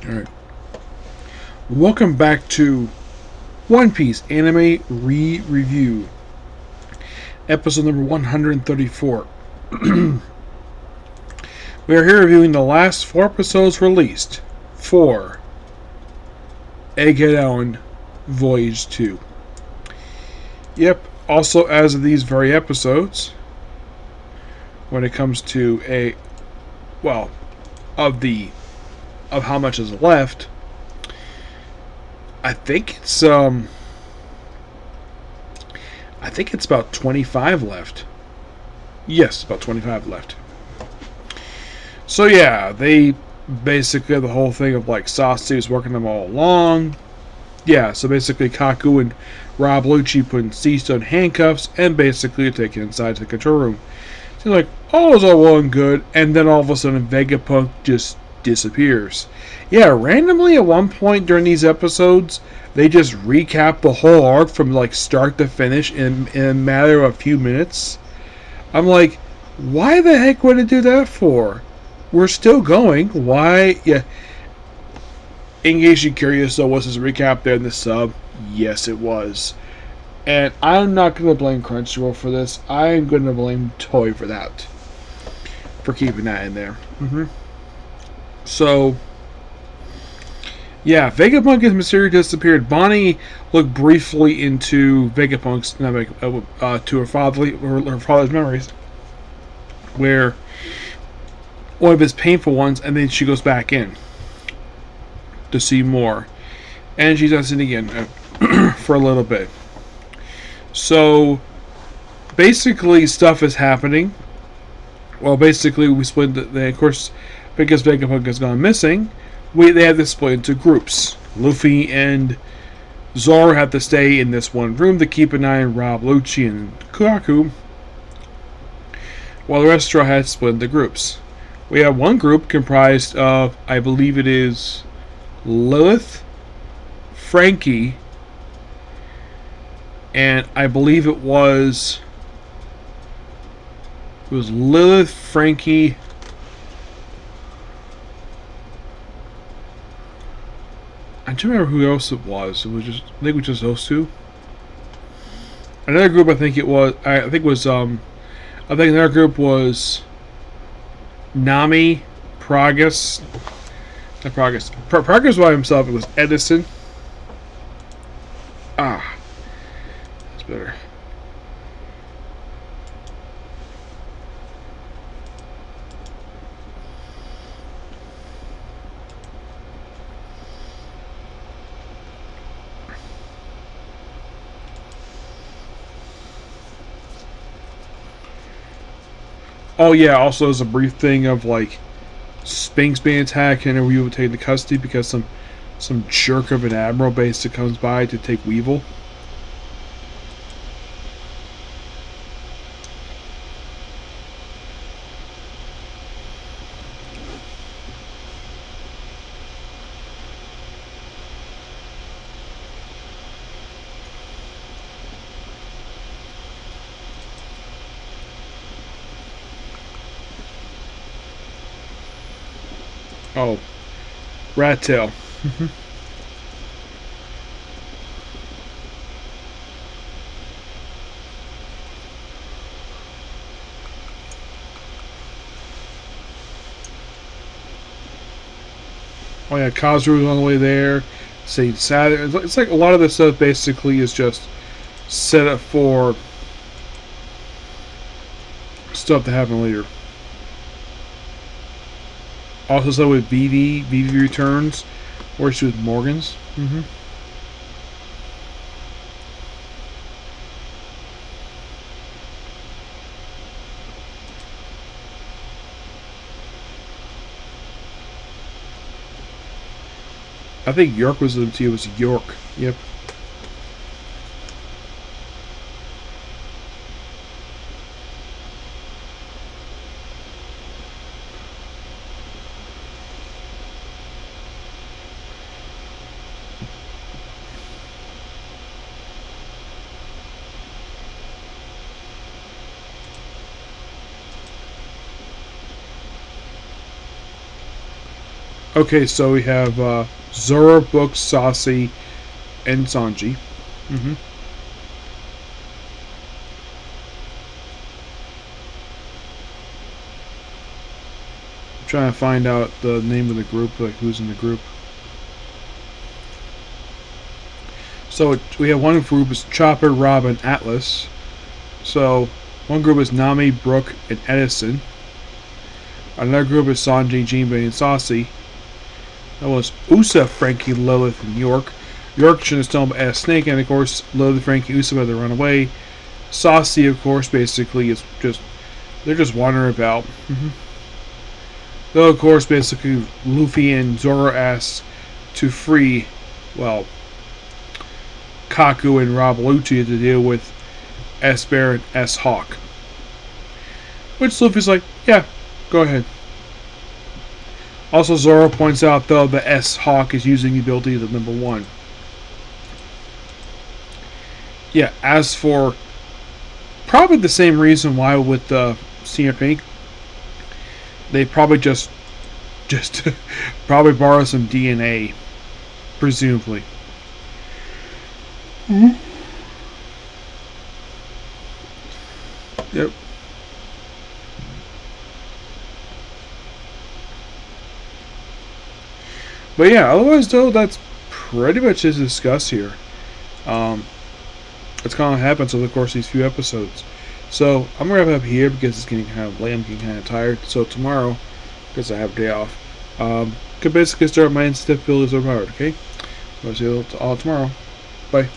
Alright. Welcome back to One Piece Anime Re-Review. Episode number 134. We are here reviewing the last 4 episodes released for Egghead Island Voyage 2. Yep, also as of these very episodes, when it comes to of how much is left, I think it's about 25 left. Yes, about 25 left. So yeah, they basically have the whole thing of like Sasuke's working them all along. Yeah, so basically Kaku and Rob Lucci put in Cease in handcuffs and basically taken inside to the control room. Seems like all is all well and good, and then all of a sudden Vegapunk just disappears. Yeah, randomly at one point during these episodes, they just recap the whole arc from like start to finish in a matter of a few minutes. I'm like, why the heck would it do that for? We're still going. Why? Yeah. In case you're curious, so was this recap there in the sub? Yes, it was. And I'm not going to blame Crunchyroll for this. I'm going to blame Toy for that. For keeping that in there. So, yeah, Vegapunk has mysteriously disappeared. Bonnie looked briefly into Vegapunk's, to her father's memories, where one of his painful ones, and then she goes back in to see more, and she does it again for a little bit. So, basically, stuff is happening. Well, basically, we split of course, because Vegapunk has gone missing, they had to split into groups. Luffy and Zoro have to stay in this one room to keep an eye on Rob Lucci and Kaku, while the rest of Straw Hats split into groups. We have one group comprised of, I believe it is Lilith, Frankie, and I believe it was Lilith, Frankie, I don't remember who else it was. I think it was just those two. Another group, I think another group was Nami, Progress. Not Progress. Progress by himself. It was Edison. That's better. Oh yeah, also there's a brief thing of like Sphinx being attacked and we would take the custody because some jerk of an admiral basically comes by to take Weevil. Oh, Rat Tail. Oh yeah, Kazuru's on the way there. Saint Saturn. It's like a lot of this stuff basically is just set up for stuff to happen later. Also, so with Vivi returns, or she was Morgan's. I think York was the It was York. Yep. Okay, so we have Zoro, Book, Saucy, and Sanji. Mm-hmm. I'm trying to find out the name of the group, like who's in the group. So we have one group is Chopper, Rob, and Atlas. So one group is Nami, Brooke, and Edison. Another group is Sanji, Jinbei, and Saucy. That was Usa, Frankie, Lilith, and York. York should have still as Snake, and of course Lilith, Frankie, Usa had to run away. Saucy, of course, basically is just they're just wandering about. Mm-hmm. Though, of course, basically Luffy and Zoro asked to free, well, Kaku and Rob Lucci to deal with S Bear and S Hawk. Which Luffy's like, yeah, go ahead. Also, Zoro points out, though, that S Hawk is using the abilities of number 1. Yeah, as for probably the same reason why with Senior Pink, they probably just probably borrow some DNA, presumably. Mm-hmm. Yep. But yeah, otherwise though, that's pretty much his discuss here. Um, it's gonna happen over the course of these few episodes. So I'm gonna wrap it up here because it's getting kind of late. I'm getting kind of tired. So tomorrow, because I have a day off, could basically start my instant abilities overpowered. Okay, so I'll see you all tomorrow. Bye.